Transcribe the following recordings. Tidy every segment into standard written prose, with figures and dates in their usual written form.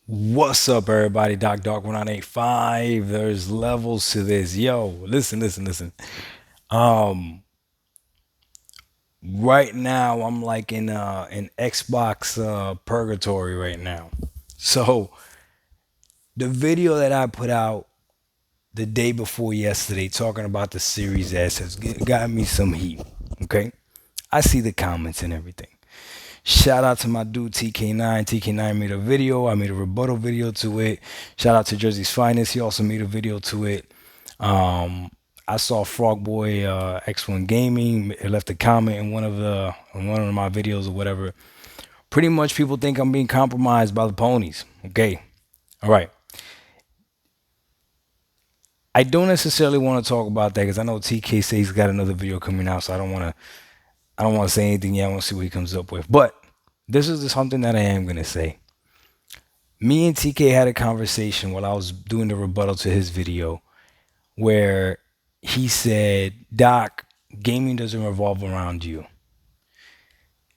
What's up, everybody? Doc 1985. There's levels to this. Yo, listen. Um, right now I'm like in Xbox purgatory right now. So the video that I put out the day before yesterday talking about the Series S has got me some heat. Okay, I see the comments and everything. Shout out to my dude TK9. TK9 made a video. I made a rebuttal video to it. Shout out to Jersey's Finest. He also made a video to it. Um, I saw Frog Boy X1 Gaming left a comment in one of my videos or whatever. Pretty much people think I'm being compromised by the ponies. Okay. All right. I don't necessarily want to talk about that because I know TK says he's got another video coming out, so I don't want to say anything yet. I want to see what he comes up with. But this is something that I am gonna say. Me and TK had a conversation while I was doing the rebuttal to his video where he said, Doc, gaming doesn't revolve around you.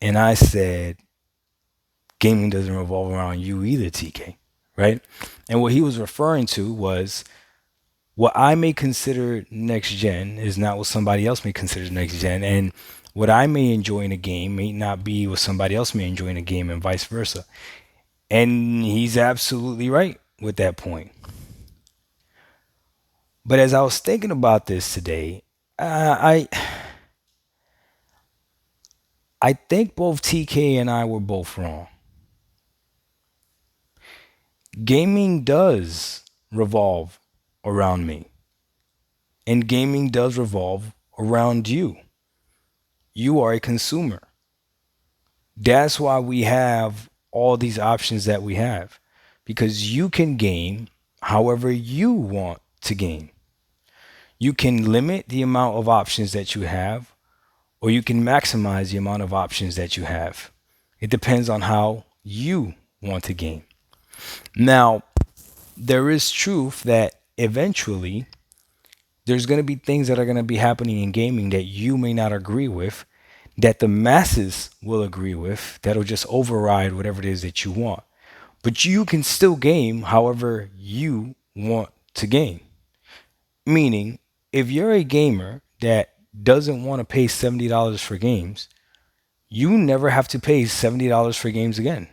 And I said, gaming doesn't revolve around you either, TK. Right? And what he was referring to was what I may consider next gen is not what somebody else may consider next gen. And what I may enjoy in a game may not be what somebody else may enjoy in a game, and vice versa. And he's absolutely right with that point. But as I was thinking about this today, I think both TK and I were both wrong. Gaming does revolve around me, and gaming does revolve around you. You are a consumer. That's why we have all these options that we have, because you can game however you want to game. You can limit the amount of options that you have, or you can maximize the amount of options that you have. It depends on how you want to game. Now, there is truth that eventually there's going to be things that are going to be happening in gaming that you may not agree with, that the masses will agree with, that'll just override whatever it is that you want. But you can still game however you want to game. Meaning, if you're a gamer that doesn't want to pay $70 for games, you never have to pay $70 for games again.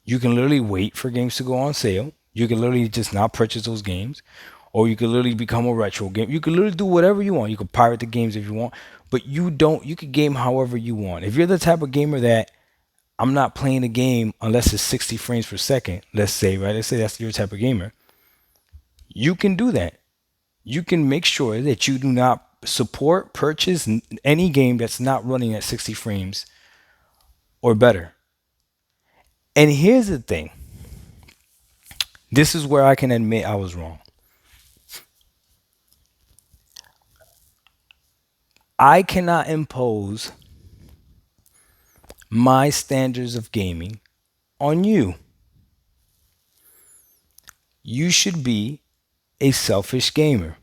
You can literally wait for games to go on sale. You can literally just not purchase those games. Or you can literally become a retro game. You can literally do whatever you want. You can pirate the games if you want. But you can game however you want. If you're the type of gamer that I'm not playing a game unless it's 60 frames per second, let's say, right? Let's say that's your type of gamer. You can do that. You can make sure that you do not purchase any game that's not running at 60 frames or better. And here's the thing. This is where I can admit I was wrong. I cannot impose my standards of gaming on you. You should be a selfish gamer.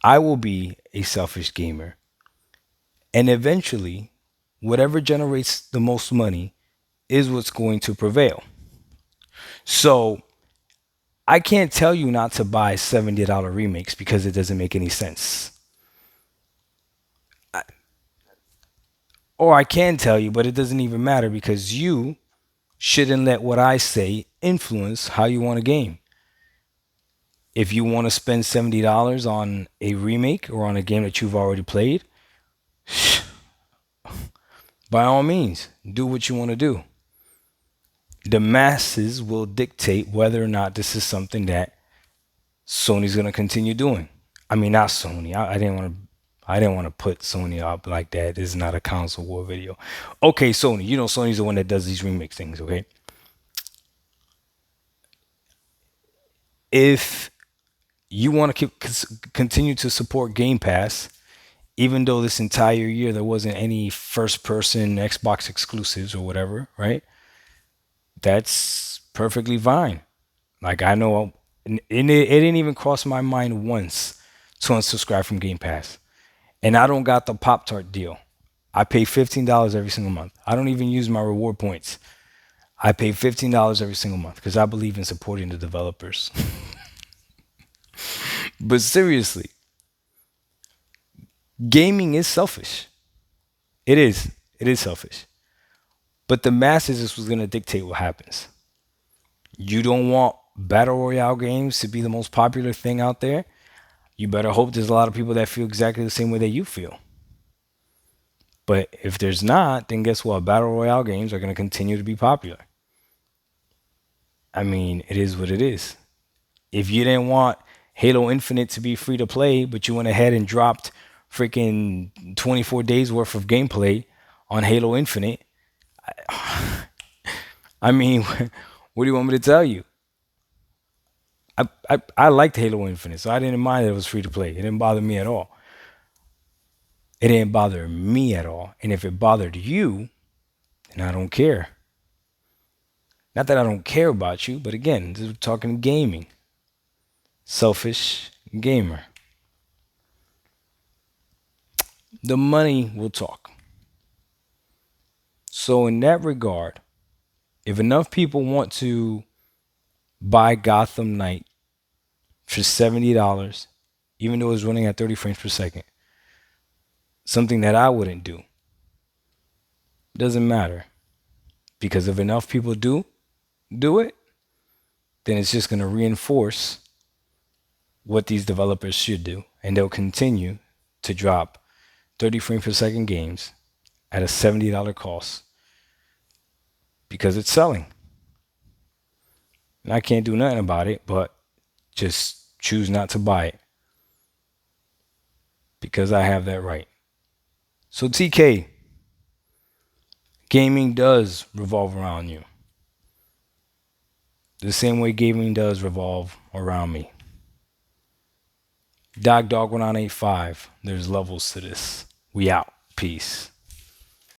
I will be a selfish gamer. And eventually, whatever generates the most money is what's going to prevail. So I can't tell you not to buy $70 remakes because it doesn't make any sense. Or I can tell you, but it doesn't even matter because you shouldn't let what I say influence how you want to game. If you want to spend $70 on a remake or on a game that you've already played, by all means, do what you want to do. The masses will dictate whether or not this is something that Sony's going to continue doing. I mean, not Sony. I didn't want to put Sony up like that. This is not a console war video. Okay, Sony. You know Sony's the one that does these remix things, okay? If you want to continue to support Game Pass, even though this entire year there wasn't any first person Xbox exclusives or whatever, right? That's perfectly fine. Like I know it didn't even cross my mind once to unsubscribe from Game Pass. And I don't got the Pop Tart deal. I pay $15 every single month. I don't even use my reward points. I pay $15 every single month because I believe in supporting the developers. But seriously, gaming is selfish. It is. It is selfish. But the masses is what's going to dictate what happens. You don't want battle royale games to be the most popular thing out there. You better hope there's a lot of people that feel exactly the same way that you feel. But if there's not, then guess what? Battle royale games are going to continue to be popular. I mean, it is what it is. If you didn't want Halo Infinite to be free to play, but you went ahead and dropped freaking 24 days worth of gameplay on Halo Infinite, I mean, what do you want me to tell you? I liked Halo Infinite, so I didn't mind that it was free to play. It didn't bother me at all. It didn't bother me at all. And if it bothered you, then I don't care. Not that I don't care about you, but again, this is talking gaming. Selfish gamer. The money will talk. So in that regard, if enough people want to buy Gotham Knight for $70, even though it's running at 30 frames per second, something that I wouldn't do, doesn't matter. Because if enough people do it, then it's just going to reinforce what these developers should do. And they'll continue to drop 30 frames per second games at a $70 cost because it's selling. And I can't do nothing about it, but just choose not to buy it because I have that right. So TK, gaming does revolve around you. The same way gaming does revolve around me. Dog 1985. There's levels to this. We out. Peace.